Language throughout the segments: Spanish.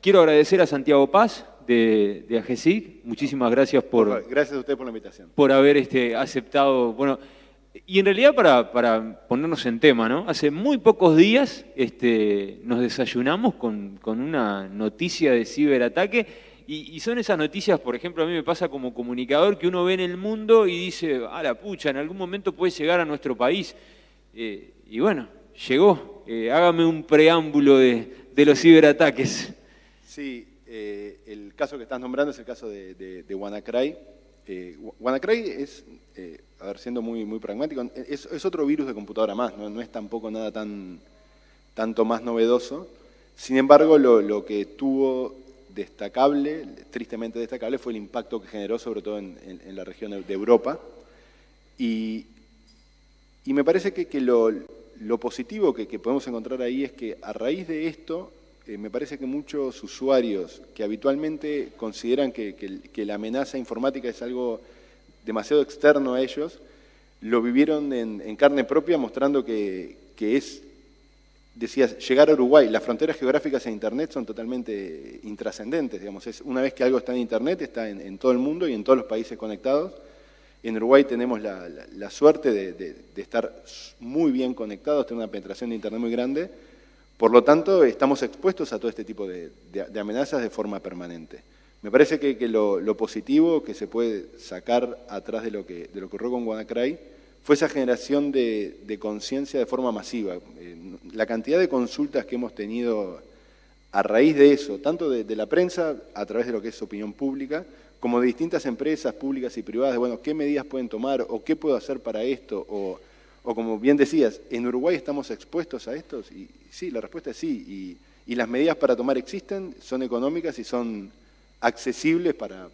quiero agradecer a Santiago Paz de AGESIC. Muchísimas gracias Gracias a usted por la invitación. por haber aceptado. Bueno, y en realidad para ponernos en tema, ¿no? Hace muy pocos días nos desayunamos con una noticia de ciberataque. Y son esas noticias, por ejemplo, a mí me pasa como comunicador, que uno ve en el mundo y dice, a la pucha, en algún momento puede llegar a nuestro país. Y bueno, llegó. Hágame un preámbulo de los ciberataques. Sí, el caso que estás nombrando es el caso de WannaCry. WannaCry es, siendo muy pragmático, es otro virus de computadora más, no es tampoco nada tanto más novedoso. Sin embargo, lo que tuvo destacable, tristemente destacable, fue el impacto que generó sobre todo en la región de Europa. Y me parece que lo positivo que podemos encontrar ahí es que a raíz de esto, me parece que muchos usuarios que habitualmente consideran que la amenaza informática es algo demasiado externo a ellos, lo vivieron en carne propia, mostrando que es, decías, llegar a Uruguay. Las fronteras geográficas en Internet son totalmente intrascendentes, digamos. Una vez que algo está en Internet, está en todo el mundo y en todos los países conectados. En Uruguay tenemos la suerte de estar muy bien conectados, tener una penetración de Internet muy grande. Por lo tanto, estamos expuestos a todo este tipo de amenazas de forma permanente. Me parece que lo positivo que se puede sacar atrás de lo que ocurrió con WannaCry fue esa generación de conciencia de forma masiva. La cantidad de consultas que hemos tenido a raíz de eso, tanto de la prensa, a través de lo que es opinión pública, como de distintas empresas públicas y privadas, bueno, ¿qué medidas pueden tomar o qué puedo hacer para esto? O como bien decías, ¿en Uruguay estamos expuestos a esto? Y sí, la respuesta es sí. Y las medidas para tomar existen, son económicas y son accesibles para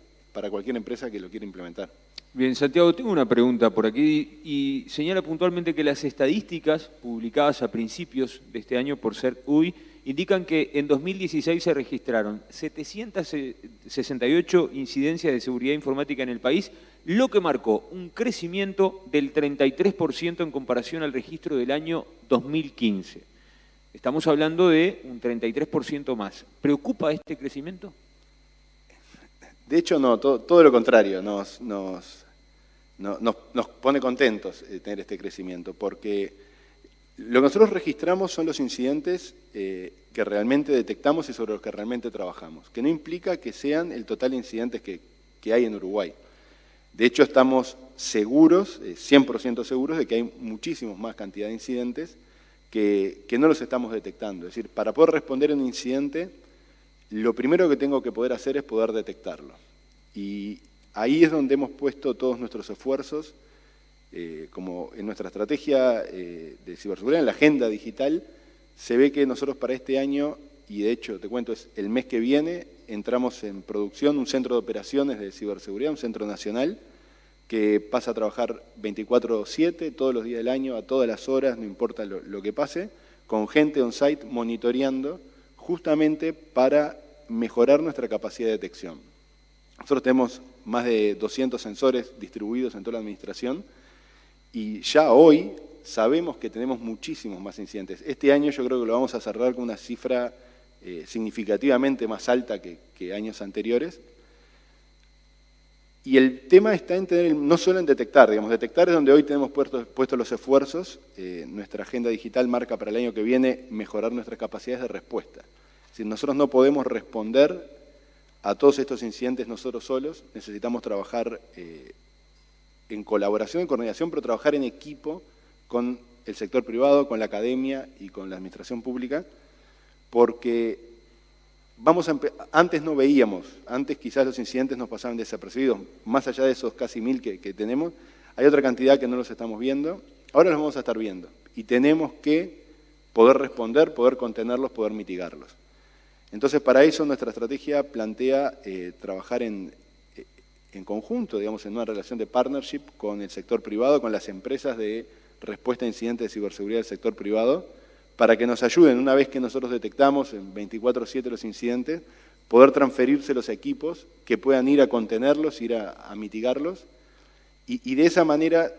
cualquier empresa que lo quiera implementar. Bien, Santiago, tengo una pregunta por aquí y señala puntualmente que las estadísticas publicadas a principios de este año por CERT-UI indican que en 2016 se registraron 768 incidencias de seguridad informática en el país, lo que marcó un crecimiento del 33% en comparación al registro del año 2015. Estamos hablando de un 33% más. ¿Preocupa este crecimiento? De hecho, no, todo lo contrario, nos pone contentos tener este crecimiento, porque lo que nosotros registramos son los incidentes que realmente detectamos y sobre los que realmente trabajamos, que no implica que sean el total de incidentes que hay en Uruguay. De hecho, estamos seguros, 100% seguros, de que hay muchísimos más cantidad de incidentes que no los estamos detectando. Es decir, para poder responder a un incidente, lo primero que tengo que poder hacer es poder detectarlo. Y ahí es donde hemos puesto todos nuestros esfuerzos, como en nuestra estrategia de ciberseguridad, en la agenda digital, se ve que nosotros para este año, y de hecho, te cuento, es el mes que viene, entramos en producción un centro de operaciones de ciberseguridad, un centro nacional, que pasa a trabajar 24/7, todos los días del año, a todas las horas, no importa lo que pase, con gente on-site monitoreando, justamente para mejorar nuestra capacidad de detección. Nosotros tenemos más de 200 sensores distribuidos en toda la administración y ya hoy sabemos que tenemos muchísimos más incidentes. Este año yo creo que lo vamos a cerrar con una cifra significativamente más alta que años anteriores. Y el tema está en tener, no solo en detectar, digamos, detectar es donde hoy tenemos puestos los esfuerzos. Nuestra agenda digital marca para el año que viene mejorar nuestras capacidades de respuesta. Es decir, nosotros no podemos responder a todos estos incidentes nosotros solos, necesitamos trabajar en colaboración, en coordinación, pero trabajar en equipo con el sector privado, con la academia y con la administración pública, porque antes no veíamos, antes quizás los incidentes nos pasaban desapercibidos, más allá de esos casi 1000 que tenemos, hay otra cantidad que no los estamos viendo, ahora los vamos a estar viendo y tenemos que poder responder, poder contenerlos, poder mitigarlos. Entonces, para eso nuestra estrategia plantea trabajar en conjunto, digamos, en una relación de partnership con el sector privado, con las empresas de respuesta a incidentes de ciberseguridad del sector privado, para que nos ayuden, una vez que nosotros detectamos en 24/7 los incidentes, poder transferirse los equipos que puedan ir a contenerlos, ir a mitigarlos, y de esa manera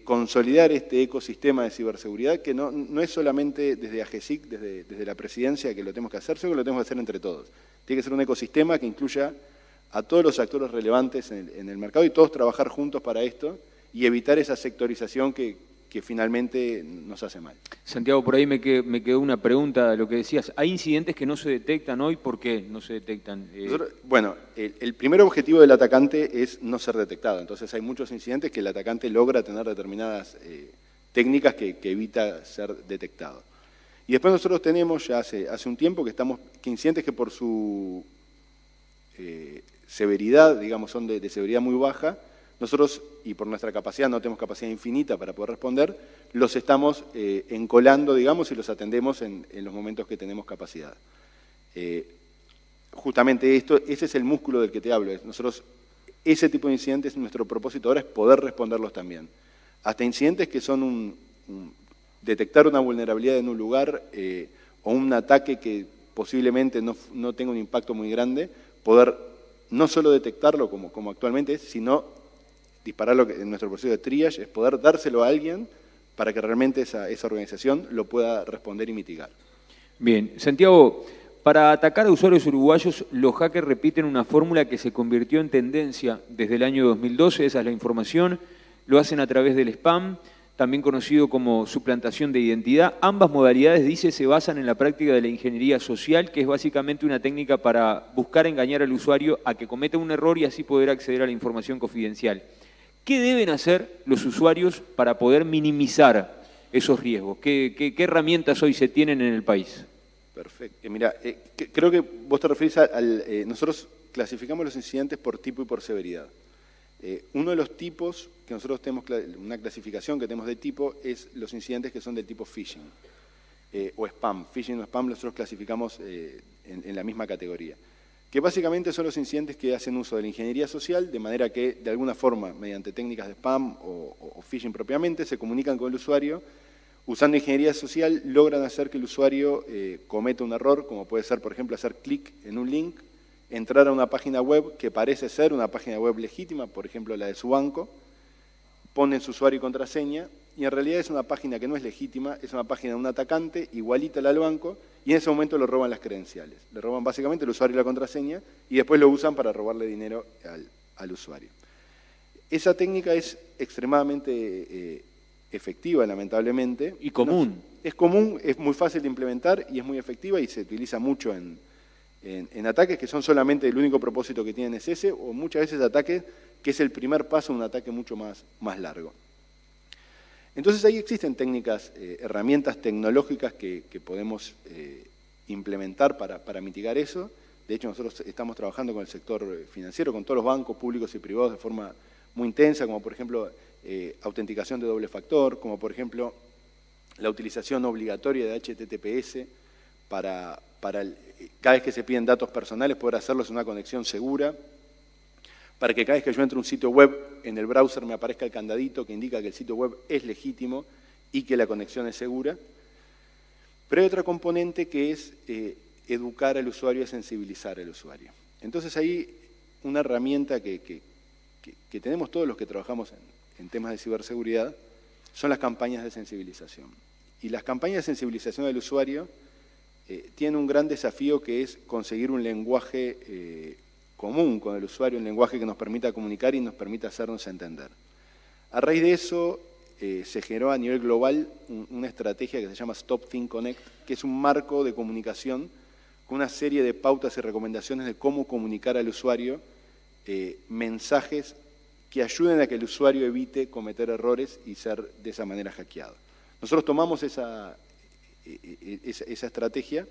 consolidar este ecosistema de ciberseguridad, que no es solamente desde AGESIC, desde la presidencia que lo tenemos que hacer, sino que lo tenemos que hacer entre todos. Tiene que ser un ecosistema que incluya a todos los actores relevantes en el mercado y todos trabajar juntos para esto y evitar esa sectorización que finalmente nos hace mal. Santiago, por ahí me quedó una pregunta de lo que decías. ¿Hay incidentes que no se detectan hoy? ¿Por qué no se detectan? Bueno, el primer objetivo del atacante es no ser detectado. Entonces hay muchos incidentes que el atacante logra tener determinadas técnicas que evita ser detectado. Y después nosotros tenemos ya hace un tiempo que incidentes que por su severidad, digamos, son de severidad muy baja, nosotros, y por nuestra capacidad, no tenemos capacidad infinita para poder responder, los estamos encolando, digamos, y los atendemos en los momentos que tenemos capacidad. Justamente ese es el músculo del que te hablo. Nosotros, ese tipo de incidentes, nuestro propósito ahora es poder responderlos también. Hasta incidentes que son detectar una vulnerabilidad en un lugar o un ataque que posiblemente no tenga un impacto muy grande, poder no solo detectarlo como actualmente es, sino dispararlo en nuestro proceso de triage, es poder dárselo a alguien para que realmente esa organización lo pueda responder y mitigar. Bien, Santiago, para atacar a usuarios uruguayos, los hackers repiten una fórmula que se convirtió en tendencia desde el año 2012, esa es la información, lo hacen a través del spam, también conocido como suplantación de identidad. Ambas modalidades, dice, se basan en la práctica de la ingeniería social, que es básicamente una técnica para buscar engañar al usuario a que cometa un error y así poder acceder a la información confidencial. ¿Qué deben hacer los usuarios para poder minimizar esos riesgos? ¿Qué herramientas hoy se tienen en el país? Perfecto. Mira, creo que vos te referís nosotros clasificamos los incidentes por tipo y por severidad. Uno de los tipos que nosotros tenemos, una clasificación que tenemos de tipo, es los incidentes que son del tipo phishing o spam. Phishing o spam nosotros clasificamos en la misma categoría. Que básicamente son los incidentes que hacen uso de la ingeniería social, de manera que, de alguna forma, mediante técnicas de spam o phishing propiamente, se comunican con el usuario. Usando ingeniería social, logran hacer que el usuario cometa un error, como puede ser, por ejemplo, hacer clic en un link, entrar a una página web que parece ser una página web legítima, por ejemplo, la de su banco, ponen su usuario y contraseña, y en realidad es una página que no es legítima, es una página de un atacante, igualita a la del banco, y en ese momento le roban las credenciales. Le roban básicamente el usuario y la contraseña, y después lo usan para robarle dinero al usuario. Esa técnica es extremadamente efectiva, lamentablemente. Y común. Es común, es muy fácil de implementar y es muy efectiva y se utiliza mucho en ataques que son solamente el único propósito que tienen es ese, o muchas veces ataques que es el primer paso a un ataque mucho más largo. Entonces ahí existen técnicas, herramientas tecnológicas que podemos implementar para mitigar eso. De hecho, nosotros estamos trabajando con el sector financiero, con todos los bancos públicos y privados de forma muy intensa, como por ejemplo autenticación de doble factor, como por ejemplo la utilización obligatoria de HTTPS para cada vez que se piden datos personales poder hacerlos en una conexión segura, para que cada vez que yo entre a un sitio web en el browser me aparezca el candadito que indica que el sitio web es legítimo y que la conexión es segura. Pero hay otra componente que es educar al usuario y sensibilizar al usuario. Entonces ahí una herramienta que tenemos todos los que trabajamos en temas de ciberseguridad son las campañas de sensibilización. Y las campañas de sensibilización del usuario tienen un gran desafío que es conseguir un lenguaje común con el usuario, un lenguaje que nos permita comunicar y nos permita hacernos entender. A raíz de eso se generó a nivel global una estrategia que se llama Stop Think Connect, que es un marco de comunicación con una serie de pautas y recomendaciones de cómo comunicar al usuario mensajes que ayuden a que el usuario evite cometer errores y ser de esa manera hackeado. Nosotros tomamos esa estrategia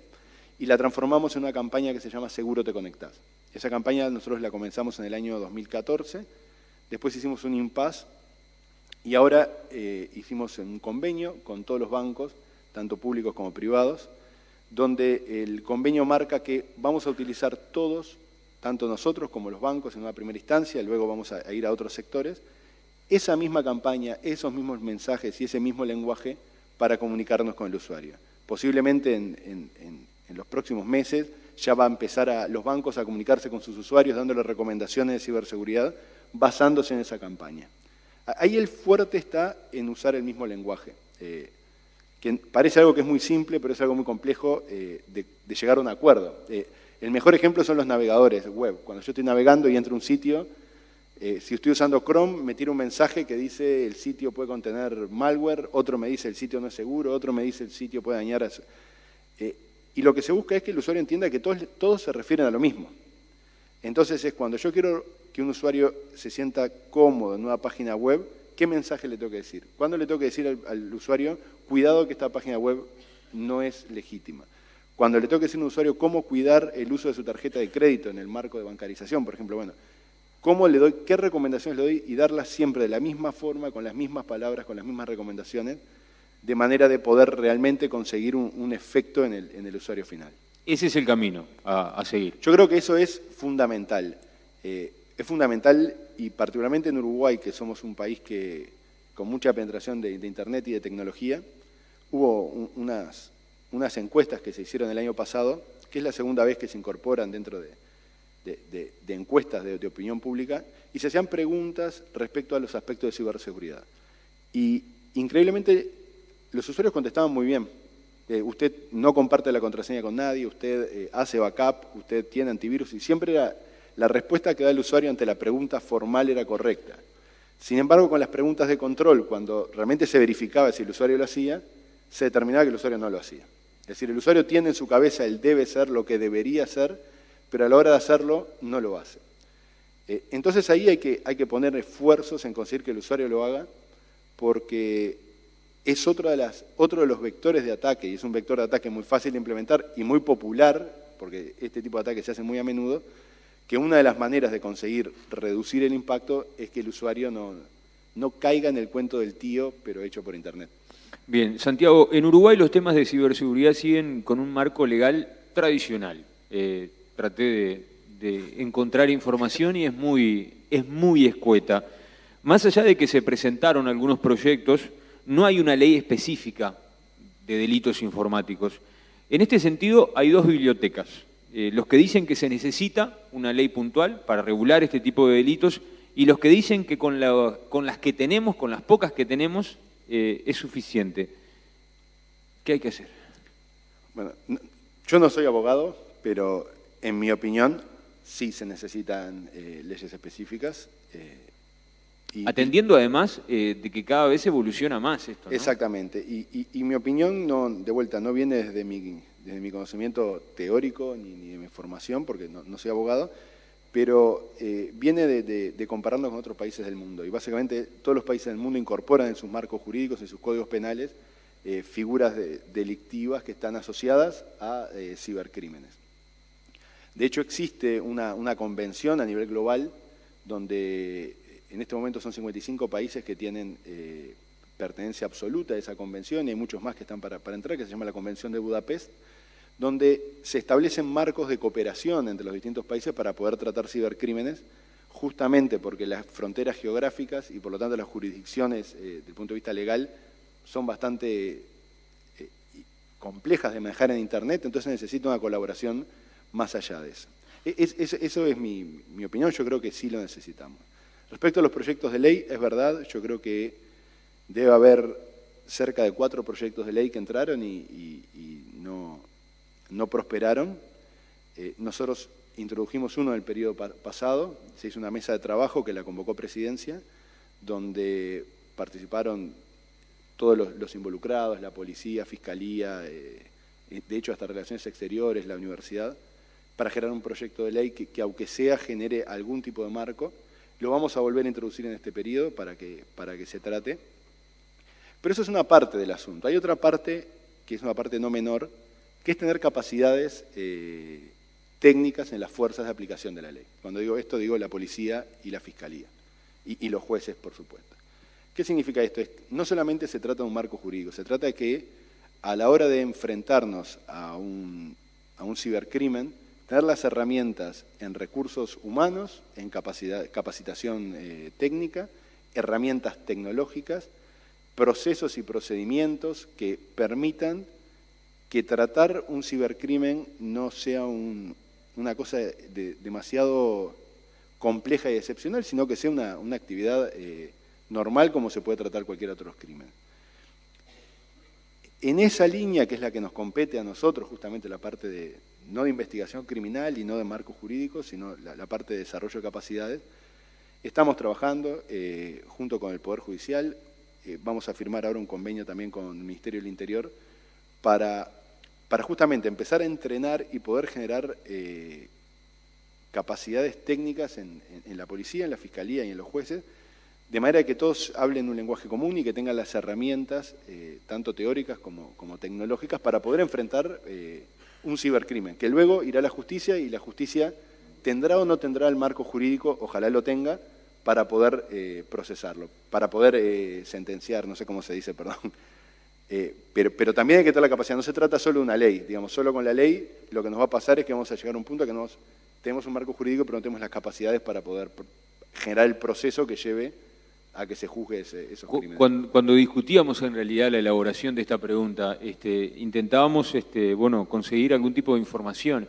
y la transformamos en una campaña que se llama Seguro te conectás. Esa campaña nosotros la comenzamos en el año 2014, después hicimos un impasse y ahora hicimos un convenio con todos los bancos, tanto públicos como privados, donde el convenio marca que vamos a utilizar todos, tanto nosotros como los bancos en una primera instancia, luego vamos a ir a otros sectores, esa misma campaña, esos mismos mensajes y ese mismo lenguaje para comunicarnos con el usuario. Posiblemente en los próximos meses ya va a empezar los bancos a comunicarse con sus usuarios, dándoles recomendaciones de ciberseguridad basándose en esa campaña. Ahí el fuerte está en usar el mismo lenguaje, que parece algo que es muy simple, pero es algo muy complejo de llegar a un acuerdo. El mejor ejemplo son los navegadores web. Cuando yo estoy navegando y entro a un sitio, si estoy usando Chrome, me tira un mensaje que dice el sitio puede contener malware, otro me dice el sitio no es seguro, otro me dice el sitio puede dañar. Y lo que se busca es que el usuario entienda que todos se refieren a lo mismo. Entonces es cuando yo quiero que un usuario se sienta cómodo en una página web, ¿qué mensaje le tengo que decir? ¿Cuándo le tengo que decir al usuario, cuidado que esta página web no es legítima? Cuando le tengo que decir a un usuario cómo cuidar el uso de su tarjeta de crédito en el marco de bancarización, por ejemplo, bueno, cómo le doy, qué recomendaciones le doy y darlas siempre de la misma forma, con las mismas palabras, con las mismas recomendaciones, de manera de poder realmente conseguir un efecto en el usuario final. Ese es el camino a seguir. Yo creo que eso es fundamental. Es fundamental y particularmente en Uruguay, que somos un país con mucha penetración de Internet y de tecnología, hubo unas encuestas que se hicieron el año pasado, que es la segunda vez que se incorporan dentro de encuestas de opinión pública, y se hacían preguntas respecto a los aspectos de ciberseguridad. Y increíblemente los usuarios contestaban muy bien. Usted no comparte la contraseña con nadie, usted hace backup, usted tiene antivirus, y siempre la respuesta que da el usuario ante la pregunta formal era correcta. Sin embargo, con las preguntas de control, cuando realmente se verificaba si el usuario lo hacía, se determinaba que el usuario no lo hacía. Es decir, el usuario tiene en su cabeza el debe ser, lo que debería ser, pero a la hora de hacerlo no lo hace. Entonces ahí hay que poner esfuerzos en conseguir que el usuario lo haga, porque es otro de los vectores de ataque, y es un vector de ataque muy fácil de implementar y muy popular, porque este tipo de ataque se hace muy a menudo, que una de las maneras de conseguir reducir el impacto es que el usuario no caiga en el cuento del tío, pero hecho por Internet. Bien, Santiago, en Uruguay los temas de ciberseguridad siguen con un marco legal tradicional. Traté de encontrar información y es muy escueta. Más allá de que se presentaron algunos proyectos, no hay una ley específica de delitos informáticos. En este sentido, hay dos bibliotecas. Los que dicen que se necesita una ley puntual para regular este tipo de delitos y los que dicen que con las que tenemos, con las pocas que tenemos, es suficiente. ¿Qué hay que hacer? Bueno, yo no soy abogado, pero en mi opinión sí se necesitan leyes específicas. Atendiendo además de que cada vez evoluciona más esto, ¿no? Exactamente. Y mi opinión, de vuelta, no viene desde mi conocimiento teórico ni de mi formación, porque no soy abogado, pero viene de compararnos con otros países del mundo. Y básicamente todos los países del mundo incorporan en sus marcos jurídicos, en sus códigos penales, figuras delictivas que están asociadas a cibercrímenes. De hecho, existe una convención a nivel global donde en este momento son 55 países que tienen pertenencia absoluta a esa convención y hay muchos más que están para entrar, que se llama la Convención de Budapest, donde se establecen marcos de cooperación entre los distintos países para poder tratar cibercrímenes, justamente porque las fronteras geográficas y por lo tanto las jurisdicciones desde el punto de vista legal son bastante complejas de manejar en Internet, entonces necesita una colaboración más allá de eso. Eso es mi opinión, yo creo que sí lo necesitamos. Respecto a los proyectos de ley, es verdad, yo creo que debe haber cerca de 4 proyectos de ley que entraron y no prosperaron. Nosotros introdujimos uno en el periodo pasado, se hizo una mesa de trabajo que la convocó Presidencia, donde participaron todos los involucrados, la policía, fiscalía, de hecho hasta Relaciones Exteriores, la universidad, para generar un proyecto de ley que aunque sea genere algún tipo de marco. Lo vamos a volver a introducir en este periodo para que se trate. Pero eso es una parte del asunto. Hay otra parte, que es una parte no menor, que es tener capacidades técnicas en las fuerzas de aplicación de la ley. Cuando digo esto, digo la policía y la fiscalía, y los jueces, por supuesto. ¿Qué significa esto? No solamente se trata de un marco jurídico, se trata de que a la hora de enfrentarnos a un cibercrimen, tener las herramientas en recursos humanos, en capacitación técnica, herramientas tecnológicas, procesos y procedimientos que permitan que tratar un cibercrimen no sea una cosa demasiado compleja y excepcional, sino que sea una actividad normal como se puede tratar cualquier otro crimen. En esa línea, que es la que nos compete a nosotros, justamente la parte no de investigación criminal y no de marco jurídico, sino la parte de desarrollo de capacidades, estamos trabajando junto con el Poder Judicial. Vamos a firmar ahora un convenio también con el Ministerio del Interior para justamente empezar a entrenar y poder generar capacidades técnicas en la policía, en la fiscalía y en los jueces, de manera que todos hablen un lenguaje común y que tengan las herramientas, tanto teóricas como tecnológicas, para poder enfrentar un cibercrimen, que luego irá a la justicia y la justicia tendrá o no tendrá el marco jurídico, ojalá lo tenga, para poder procesarlo, para poder sentenciar, no sé cómo se dice, perdón. Pero también hay que tener la capacidad, no se trata solo de una ley, digamos, solo con la ley lo que nos va a pasar es que vamos a llegar a un punto que tenemos un marco jurídico, pero no tenemos las capacidades para poder generar el proceso que lleve a que se juzgue esos crímenes. Cuando discutíamos en realidad la elaboración de esta pregunta, intentábamos conseguir algún tipo de información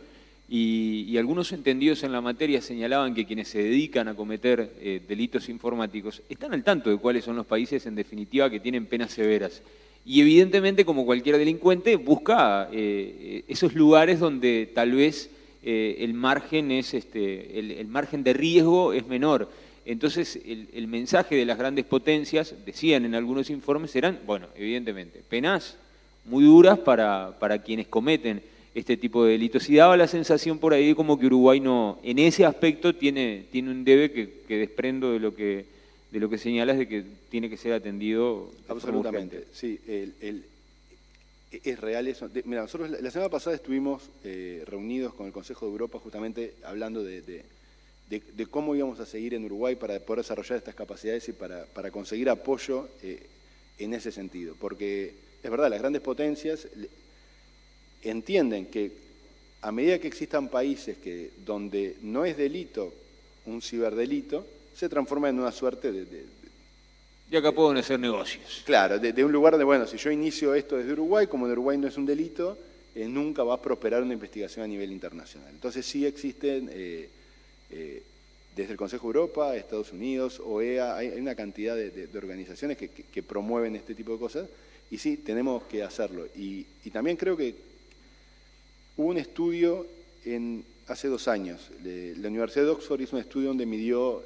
y algunos entendidos en la materia señalaban que quienes se dedican a cometer delitos informáticos están al tanto de cuáles son los países en definitiva que tienen penas severas. Y evidentemente, como cualquier delincuente, busca esos lugares donde tal vez el margen el margen de riesgo es menor. Entonces, el mensaje de las grandes potencias, decían en algunos informes, eran, bueno, evidentemente, penas muy duras para quienes cometen este tipo de delitos. Y daba la sensación por ahí como que Uruguay no, en ese aspecto tiene un debe que desprendo de lo que señalas, de que tiene que ser atendido. Absolutamente, sí. Es real eso. Mira, nosotros la semana pasada estuvimos reunidos con el Consejo de Europa justamente hablando de cómo íbamos a seguir en Uruguay para poder desarrollar estas capacidades y para conseguir apoyo en ese sentido. Porque es verdad, las grandes potencias entienden que a medida que existan países donde no es delito un ciberdelito, se transforma en una suerte Y acá pueden hacer negocios. Claro, de un lugar de, bueno, si yo inicio esto desde Uruguay, como en Uruguay no es un delito, nunca va a prosperar una investigación a nivel internacional. Entonces sí existen, desde el Consejo de Europa, Estados Unidos, OEA, hay una cantidad de organizaciones que promueven este tipo de cosas, y sí, tenemos que hacerlo. Y también creo que hubo un estudio hace 2 años, la Universidad de Oxford hizo un estudio donde midió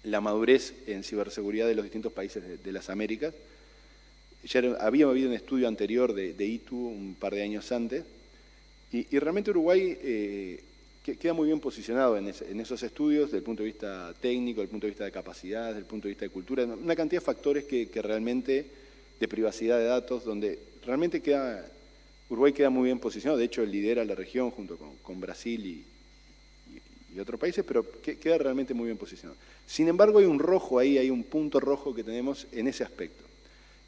la madurez en ciberseguridad de los distintos países de las Américas. Ya había habido un estudio anterior de ITU un par de años antes, y realmente Uruguay queda muy bien posicionado en esos estudios desde el punto de vista técnico, desde el punto de vista de capacidad, desde el punto de vista de cultura, una cantidad de factores que realmente, de privacidad de datos, donde realmente Uruguay queda muy bien posicionado. De hecho lidera la región junto con Brasil y otros países, pero queda realmente muy bien posicionado. Sin embargo, hay un rojo ahí, hay un punto rojo que tenemos en ese aspecto.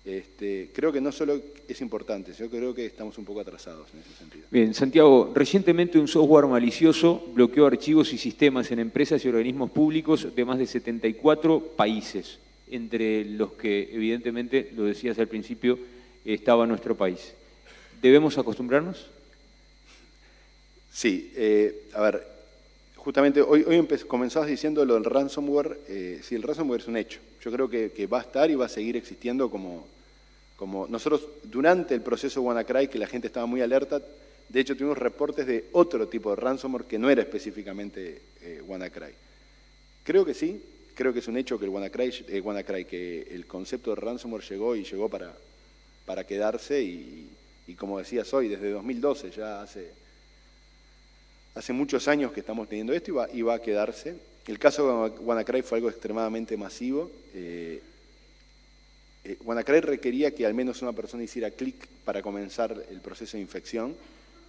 Creo que no solo es importante, yo creo que estamos un poco atrasados en ese sentido. Bien, Santiago, recientemente un software malicioso bloqueó archivos y sistemas en empresas y organismos públicos de más de 74 países, entre los que, evidentemente, lo decías al principio, estaba nuestro país. ¿Debemos acostumbrarnos? Sí, a ver, justamente hoy comenzabas diciendo lo del ransomware. Sí, el ransomware es un hecho. Yo creo que va a estar y va a seguir existiendo como nosotros durante el proceso WannaCry, que la gente estaba muy alerta. De hecho, tuvimos reportes de otro tipo de ransomware que no era específicamente WannaCry. Creo que sí, creo que es un hecho que que el concepto de ransomware llegó para quedarse y como decías hoy, desde 2012, ya hace muchos años que estamos teniendo esto y va a quedarse. El caso de WannaCry fue algo extremadamente masivo. WannaCry requería que al menos una persona hiciera clic para comenzar el proceso de infección.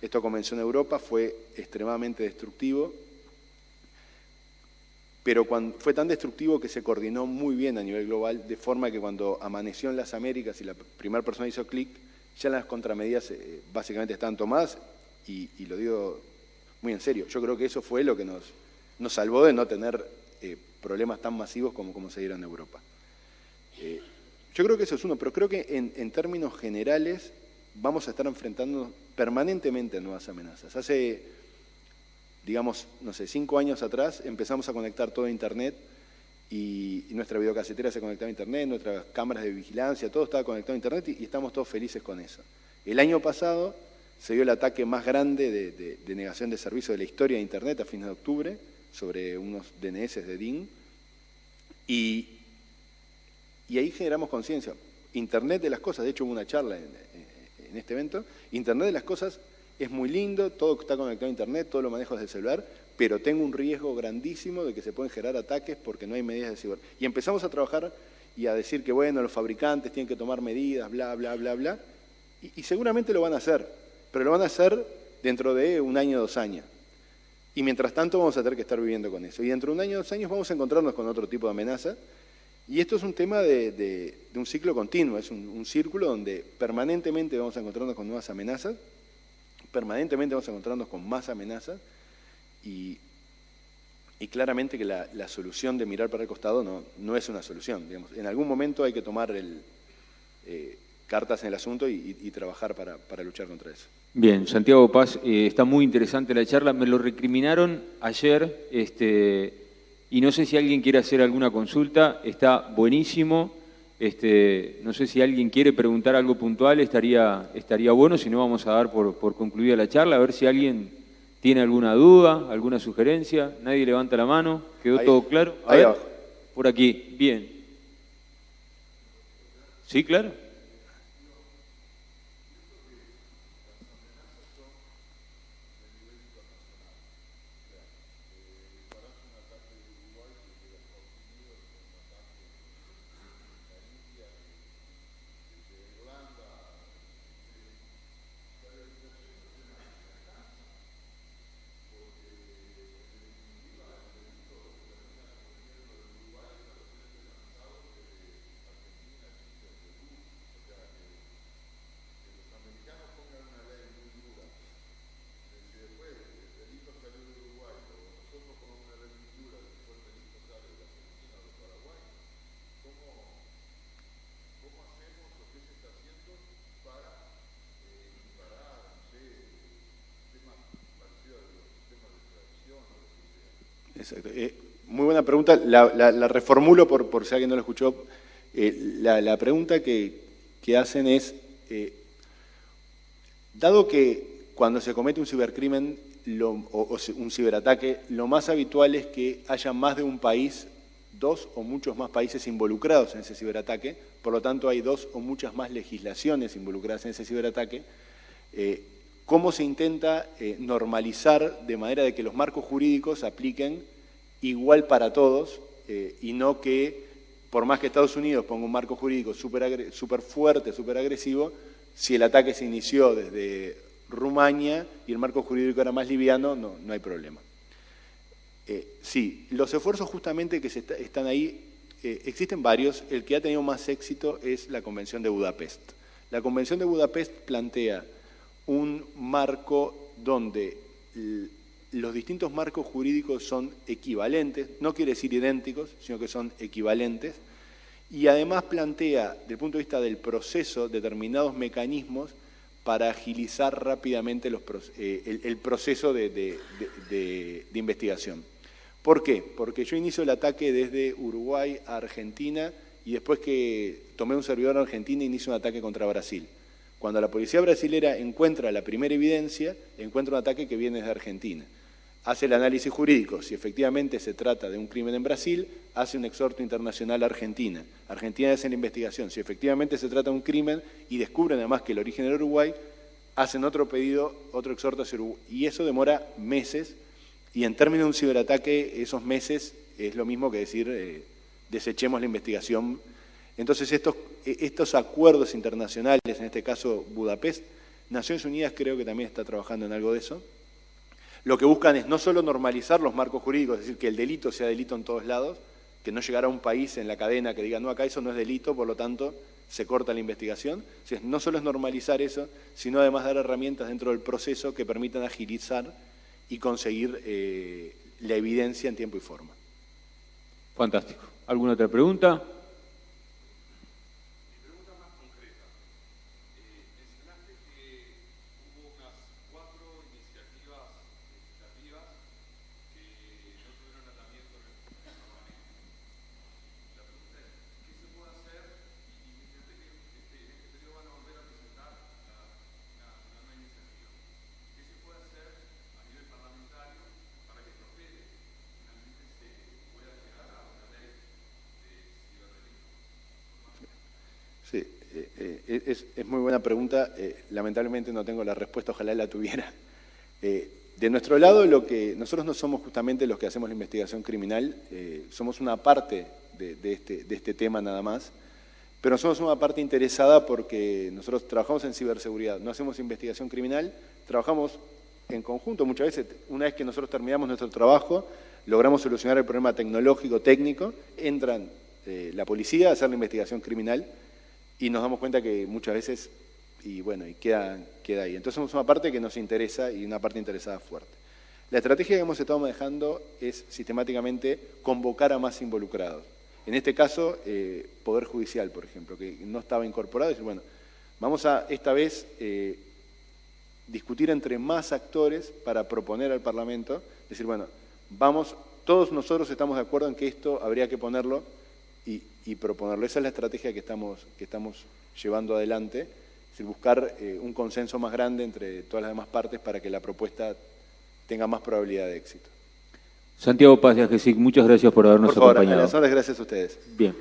Esto comenzó en Europa, fue extremadamente destructivo, pero fue tan destructivo que se coordinó muy bien a nivel global, de forma que cuando amaneció en las Américas y la primera persona hizo clic, ya las contramedidas básicamente estaban tomadas, y lo digo muy en serio. Yo creo que eso fue lo que nos salvó de no tener problemas tan masivos como se dieron en Europa. Yo creo que eso es uno, pero creo que en términos generales vamos a estar enfrentando permanentemente a nuevas amenazas. Hace, digamos, no sé, 5 años atrás empezamos a conectar todo a Internet y nuestra videocasetera se conectaba a Internet, nuestras cámaras de vigilancia, todo estaba conectado a Internet y estamos todos felices con eso. El año pasado se dio el ataque más grande de negación de servicio de la historia de Internet a fines de octubre sobre unos DNS de DIN y ahí generamos conciencia. Internet de las cosas, de hecho hubo una charla en este evento, Internet de las cosas es muy lindo, todo está conectado a Internet, todo lo manejo desde el celular, pero tengo un riesgo grandísimo de que se pueden generar ataques porque no hay medidas de ciber. Y empezamos a trabajar y a decir que, bueno, los fabricantes tienen que tomar medidas, bla, bla, bla, bla, y seguramente lo van a hacer, pero lo van a hacer dentro de 1 año, 2 años. Y mientras tanto vamos a tener que estar viviendo con eso. Y dentro de 1 año, 2 años vamos a encontrarnos con otro tipo de amenaza. Y esto es un tema de un ciclo continuo, es un círculo donde permanentemente vamos a encontrarnos con nuevas amenazas, permanentemente vamos a encontrarnos con más amenazas, y claramente que la solución de mirar para el costado no es una solución. Digamos. En algún momento hay que tomar cartas en el asunto y trabajar para luchar contra eso. Bien, Santiago Paz, está muy interesante la charla. Me lo recriminaron ayer, y no sé si alguien quiere hacer alguna consulta. Está buenísimo. No sé si alguien quiere preguntar algo puntual, estaría bueno. Si no, vamos a dar por concluida la charla, a ver si alguien tiene alguna duda, alguna sugerencia. Nadie levanta la mano. ¿Quedó todo claro? Ahí abajo. Por aquí. Bien. Sí, claro. Exacto. Muy buena pregunta, la reformulo por si alguien no lo escuchó. La pregunta que hacen es, dado que cuando se comete un cibercrimen o un ciberataque, lo más habitual es que haya más de un país, 2 o muchos más países involucrados en ese ciberataque, por lo tanto hay 2 o muchas más legislaciones involucradas en ese ciberataque. ¿Cómo se intenta normalizar de manera de que los marcos jurídicos se apliquen igual para todos y no que, por más que Estados Unidos ponga un marco jurídico súper fuerte, súper agresivo, si el ataque se inició desde Rumania y el marco jurídico era más liviano, no hay problema. Sí, los esfuerzos justamente que están ahí, existen varios. El que ha tenido más éxito es la Convención de Budapest. La Convención de Budapest plantea un marco donde los distintos marcos jurídicos son equivalentes, no quiere decir idénticos, sino que son equivalentes, y además plantea, desde el punto de vista del proceso, determinados mecanismos para agilizar rápidamente el proceso de investigación. ¿Por qué? Porque yo inicio el ataque desde Uruguay a Argentina y después que tomé un servidor en Argentina inicio un ataque contra Brasil. Cuando la policía brasilera encuentra la primera evidencia, encuentra un ataque que viene desde Argentina. Hace el análisis jurídico, si efectivamente se trata de un crimen en Brasil, hace un exhorto internacional a Argentina. Argentina hace la investigación, si efectivamente se trata de un crimen y descubren además que el origen era Uruguay, hacen otro pedido, otro exhorto hacia Uruguay. Y eso demora meses, y en términos de un ciberataque, esos meses es lo mismo que decir desechemos la investigación. Entonces estos acuerdos internacionales, en este caso Budapest, Naciones Unidas creo que también está trabajando en algo de eso. Lo que buscan es no solo normalizar los marcos jurídicos, es decir, que el delito sea delito en todos lados, que no llegara a un país en la cadena que diga, no, acá eso no es delito, por lo tanto se corta la investigación. Entonces, no solo es normalizar eso, sino además dar herramientas dentro del proceso que permitan agilizar y conseguir la evidencia en tiempo y forma. Fantástico. ¿Alguna otra pregunta? Sí, es muy buena pregunta. Lamentablemente no tengo la respuesta, ojalá la tuviera. De nuestro lado, nosotros no somos justamente los que hacemos la investigación criminal, somos una parte de este tema nada más, pero somos una parte interesada porque nosotros trabajamos en ciberseguridad, no hacemos investigación criminal, trabajamos en conjunto. Muchas veces, una vez que nosotros terminamos nuestro trabajo, logramos solucionar el problema tecnológico, técnico, entran la policía a hacer la investigación criminal y nos damos cuenta que muchas veces, y queda ahí. Entonces somos una parte que nos interesa y una parte interesada fuerte. La estrategia que hemos estado manejando es sistemáticamente convocar a más involucrados. En este caso, Poder Judicial, por ejemplo, que no estaba incorporado, y decir, bueno, vamos a esta vez discutir entre más actores para proponer al Parlamento, decir, bueno, todos nosotros estamos de acuerdo en que esto habría que ponerlo y proponerlo. Esa es la estrategia que estamos llevando adelante, es decir, buscar un consenso más grande entre todas las demás partes para que la propuesta tenga más probabilidad de éxito. Santiago Paz de AGESIC, muchas gracias por habernos acompañado. Por favor, gracias a ustedes. Bien.